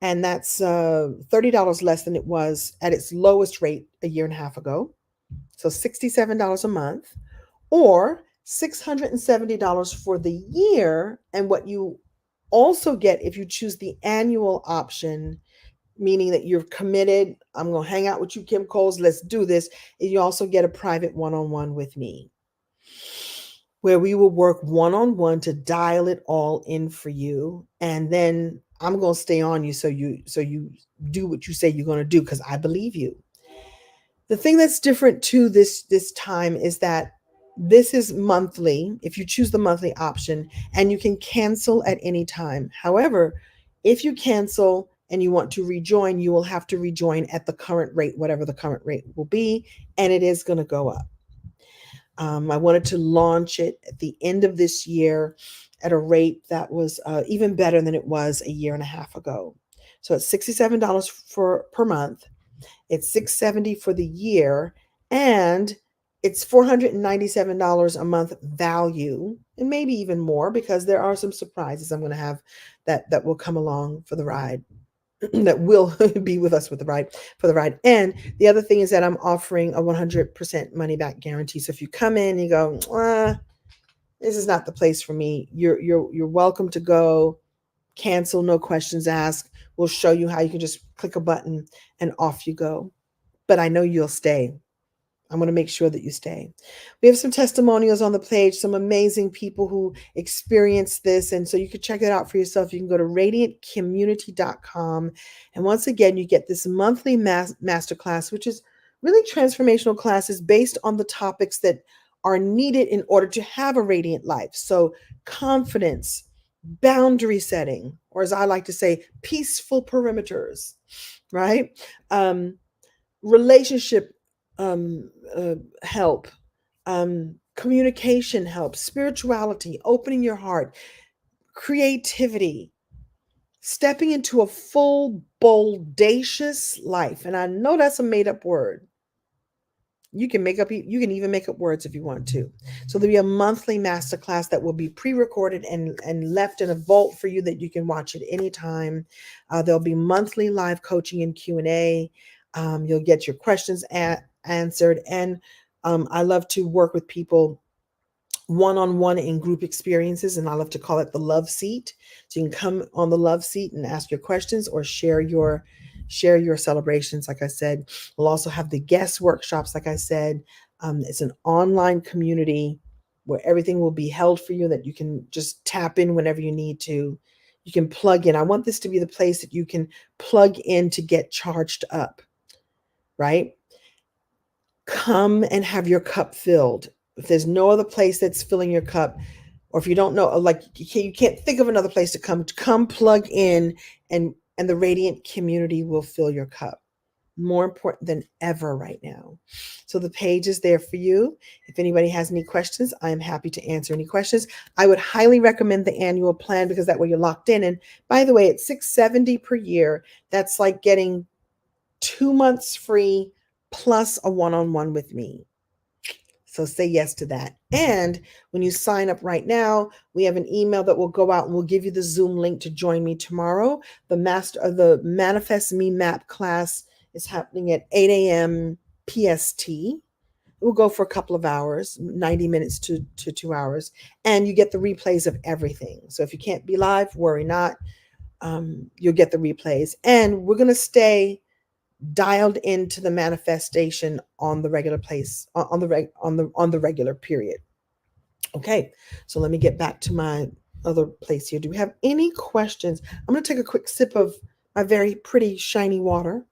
and that's $30 less than it was at its lowest rate a year and a half ago. So $67 a month, or $670 for the year. And what you also get if you choose the annual option, meaning that you're committed, I'm going to hang out with you, Kim Coles, let's do this, and you also get a private one-on-one with me, where we will work one-on-one to dial it all in for you. And then I'm going to stay on you so you do what you say you're going to do, because I believe you. The thing that's different to this time is that this is monthly, if you choose the monthly option, and you can cancel at any time. However, if you cancel and you want to rejoin, you will have to rejoin at the current rate, whatever the current rate will be, and it is going to go up. I wanted to launch it at the end of this year at a rate that was even better than it was a year and a half ago. So it's $67 per month. It's $670 for the year, and it's $497 a month value, and maybe even more, because there are some surprises I'm going to have that will come along for the ride. That will be with us for the ride. And the other thing is that I'm offering a 100% money back guarantee. So if you come in and you go, this is not the place for me, you're welcome to go, cancel, no questions asked. We'll show you how you can just click a button and off you go. But I know you'll stay. I'm going to make sure that you stay. We have some testimonials on the page, some amazing people who experienced this. And so you can check it out for yourself. You can go to radiantcommunity.com. And once again, you get this monthly masterclass, which is really transformational classes based on the topics that are needed in order to have a radiant life. So confidence, boundary setting, or as I like to say, peaceful perimeters, right? Relationship help, communication help, spirituality, opening your heart, creativity, stepping into a full, boldacious life. And I know that's a made-up word. You can even make up words if you want to. So there'll be a monthly masterclass that will be pre-recorded and left in a vault for you that you can watch at any time. There'll be monthly live coaching and Q&A. You'll get your questions answered. And I love to work with people one-on-one in group experiences, and I love to call it the love seat. So you can come on the love seat and ask your questions or share your celebrations. Like I said, we'll also have the guest workshops. Like I said, it's an online community where everything will be held for you, that you can just tap in whenever you need to. You can plug in. I want this to be the place that you can plug in to get charged up, right? Come and have your cup filled. If there's no other place that's filling your cup, or if you don't know, like you can't think of another place to come plug in, and the Radiant community will fill your cup. more important than ever right now. So the page is there for you. If anybody has any questions, I'm happy to answer any questions. I would highly recommend the annual plan because that way you're locked in. And by the way, it's $670 per year. That's like getting 2 months free plus a one-on-one with me. So say yes to that. And when you sign up right now, we have an email that will go out and we'll give you the Zoom link to join me tomorrow. The Manifest Me Map class is happening at 8 a.m. PST. It will go for a couple of hours, 90 minutes to 2 hours. And you get the replays of everything. So if you can't be live, worry not. You'll get the replays. And we're going to stay dialed into the manifestation on the regular place on the regular period. Okay, so let me get back to my other place here. Do we have any questions? I'm going to take a quick sip of my very pretty shiny water.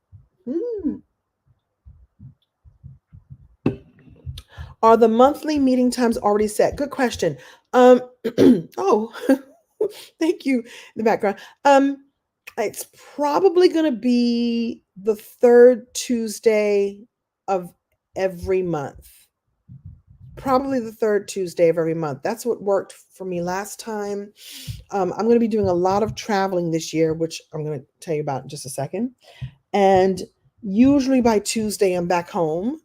Are the monthly meeting times already set? Good question. Oh, thank you in the background. It's probably going to be the third Tuesday of every month. Probably the third Tuesday of every month. That's what worked for me last time. I'm going to be doing a lot of traveling this year, which I'm going to tell you about in just a second. And usually by Tuesday, I'm back home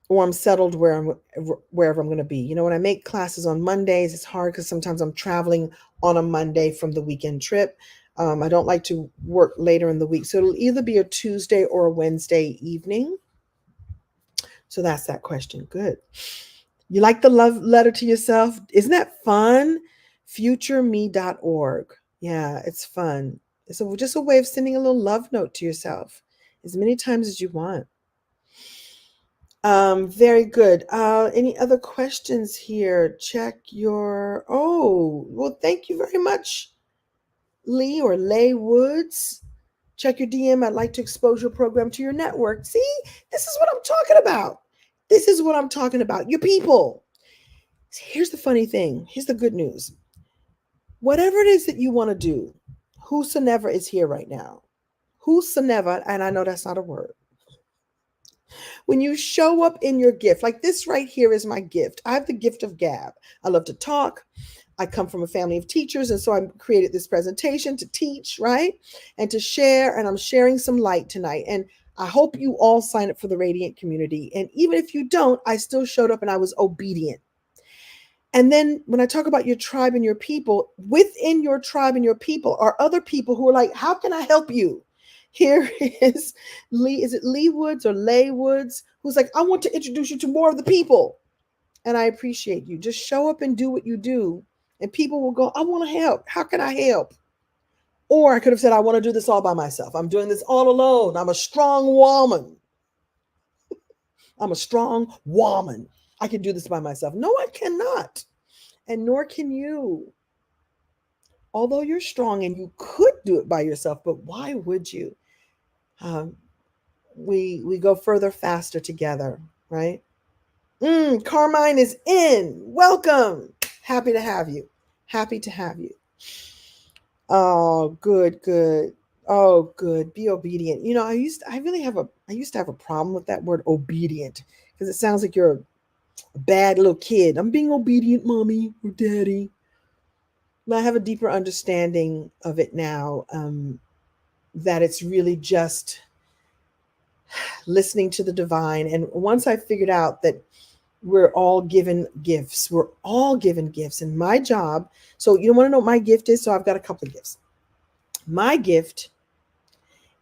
or I'm settled wherever I'm going to be. You know, when I make classes on Mondays, it's hard because sometimes I'm traveling on a Monday from the weekend trip. I don't like to work later in the week. So it'll either be a Tuesday or a Wednesday evening. So that's that question. Good. You like the love letter to yourself? Isn't that fun? futureme.org. Yeah, it's fun. It's just a way of sending a little love note to yourself as many times as you want. Very good. Any other questions here? Check your, well, thank you very much, Lee or Lay Woods. Check your DM. I'd like to expose your program to your network. See, this is what I'm talking about. This is what I'm talking about. Your people. Here's the funny thing. Here's the good news. Whatever it is that you want to do, whosoever is here right now, whosoever, and I know that's not a word. When you show up in your gift, like this right here is my gift. I have the gift of gab. I love to talk. I come from a family of teachers, and so I created this presentation to teach, right? And to share, and I'm sharing some light tonight. And I hope you all sign up for the Radiant community. And even if you don't, I still showed up and I was obedient. And then when I talk about your tribe and your people, within your tribe and your people are other people who are like, how can I help you? Here is Lee, is it Lee Woods or Lay Woods? Who's like, I want to introduce you to more of the people. And I appreciate you. Just show up and do what you do. And people will go, I want to help. How can I help? Or I could have said, I want to do this all by myself. I'm doing this all alone. I'm a strong woman. I'm a strong woman. I can do this by myself. No, I cannot. And nor can you. Although you're strong and you could do it by yourself, but why would you? We go further faster together, right? Carmine is in. Welcome. Happy to have you. Happy to have you. Oh, good. Oh, good. Be obedient. You know, I used to have a problem with that word obedient because it sounds like you're a bad little kid. I'm being obedient, mommy or daddy. But I have a deeper understanding of it now, that it's really just listening to the divine. And once I figured out that we're all given gifts, and my job. So you want to know what my gift is? So I've got a couple of gifts. My gift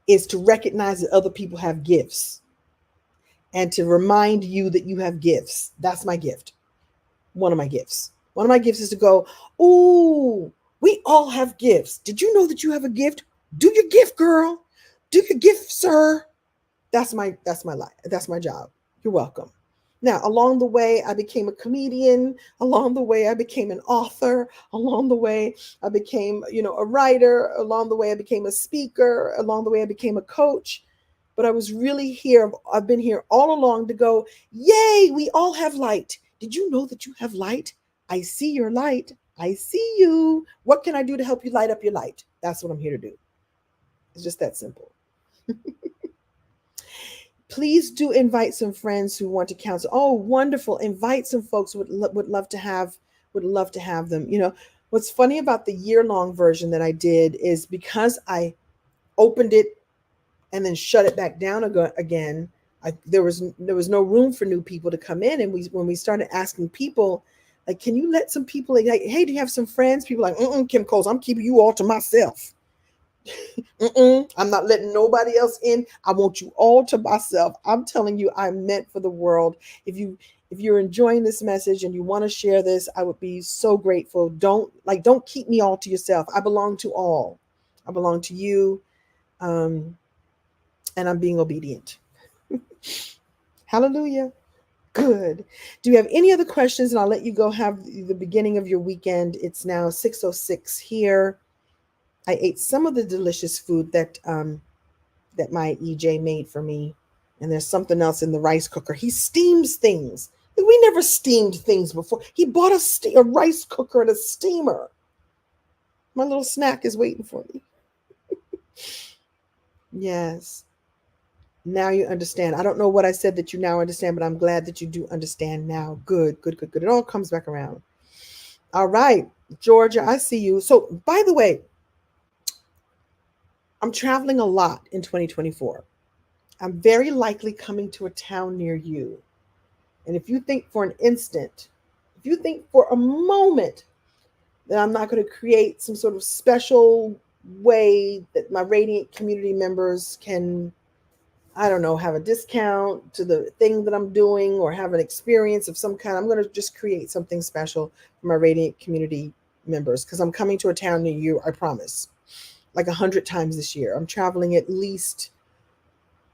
is to recognize that other people have gifts and to remind you that you have gifts. That's my gift. One of my gifts is to go, ooh, we all have gifts. Did you know that you have a gift? Do your gift, girl. Do your gift, sir. That's my life. That's my job. You're welcome. Now, along the way, I became a comedian. Along the way, I became an author. Along the way, I became, a writer. Along the way, I became a speaker. Along the way, I became a coach. But I was really here. I've been here all along to go, yay, we all have light. Did you know that you have light? I see your light. I see you. What can I do to help you light up your light? That's what I'm here to do. It's just that simple. Please do invite some friends who want to counsel. Oh, wonderful. Invite some folks would love to have them. What's funny about the year-long version that I did is because I opened it and then shut it back down again. There was no room for new people to come in, and when we started asking people, like, can you let some people, like, hey, do you have some friends? People like, Kim Coles, I'm keeping you all to myself. I'm not letting nobody else in. I want you all to myself. I'm telling you, I'm meant for the world. If you're enjoying this message and you want to share this, I would be so grateful. Don't keep me all to yourself. I belong to all. I belong to you. And I'm being obedient. Hallelujah. Good. Do you have any other questions? And I'll let you go have the beginning of your weekend. It's now 6:06 here. I ate some of the delicious food that my EJ made for me. And there's something else in the rice cooker. He steams things. We never steamed things before. He bought a rice cooker and a steamer. My little snack is waiting for me. Yes. Now you understand. I don't know what I said that you now understand, but I'm glad that you do understand now. Good. It all comes back around. All right, Georgia, I see you. So, by the way, I'm traveling a lot in 2024. I'm very likely coming to a town near you. And if you think for an instant, if you think for a moment that I'm not going to create some sort of special way that my Radiant community members can, I don't know, have a discount to the thing that I'm doing or have an experience of some kind, I'm going to just create something special for my Radiant community members because I'm coming to a town near you, I promise. Like 100 times this year. I'm traveling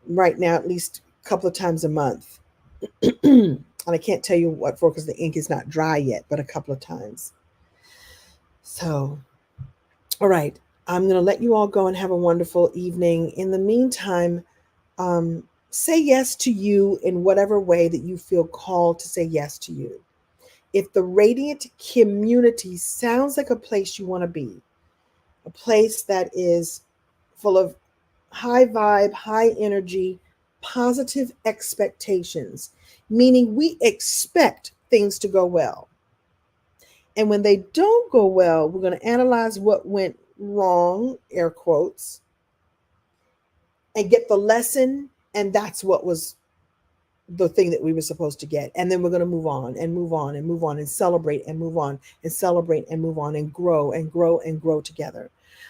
right now, at least a couple of times a month. And I can't tell you what for because the ink is not dry yet, but a couple of times. So, all right. I'm going to let you all go and have a wonderful evening. In the meantime, say yes to you in whatever way that you feel called to say yes to you. If the Radiant community sounds like a place you want to be, a place that is full of high vibe, high energy, positive expectations, meaning we expect things to go well. And when they don't go well, we're going to analyze what went wrong, air quotes, and get the lesson. And that's what was the thing that we were supposed to get. And then we're going to move on and move on and move on and celebrate and move on and celebrate and move on and grow and grow and grow together.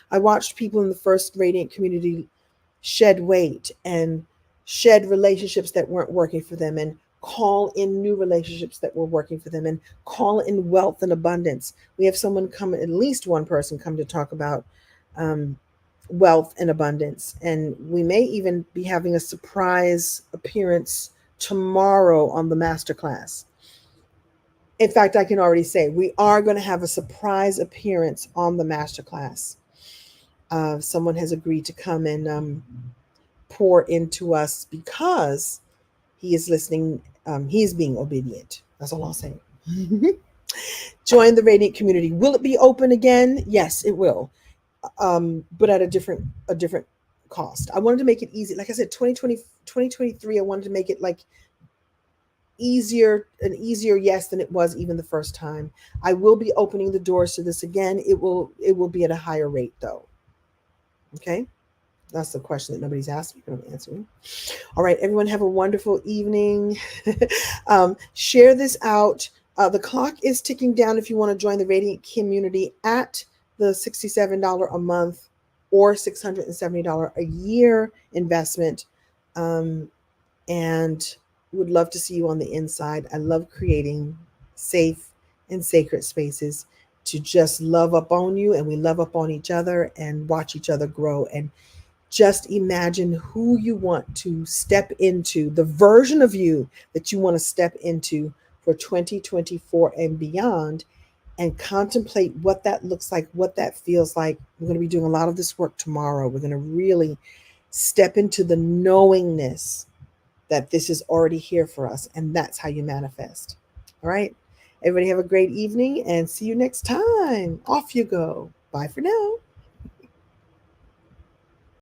I watched people in the first Radiant community shed weight and shed relationships that weren't working for them and call in new relationships that were working for them and call in wealth and abundance. We have someone come, at least one person come to talk about wealth and abundance. And we may even be having a surprise appearance tomorrow on the masterclass. In fact, I can already say we are going to have a surprise appearance on the masterclass. Someone has agreed to come and pour into us because he is listening. He is being obedient. That's all I'll say. Join the Radiant community. Will it be open again? Yes, it will. But at a different cost. I wanted to make it easy. Like I said, 2023, I wanted to make it like an easier yes than it was even the first time. I will be opening the doors to this again. It will be at a higher rate though. Okay. That's the question that nobody's asked me, but I'm answering. All right, everyone have a wonderful evening. Share this out. The clock is ticking down if you want to join the Radiant community at the $67 a month or $670 a year investment. And would love to see you on the inside. I love creating safe and sacred spaces to just love up on you, and we love up on each other and watch each other grow. And just imagine who you want to step into, the version of you that you want to step into for 2024 and beyond, and contemplate what that looks like, what that feels like. We're going to be doing a lot of this work tomorrow. We're going to really step into the knowingness that this is already here for us, and that's how you manifest. All right. Everybody have a great evening and see you next time. Off you go. Bye for now.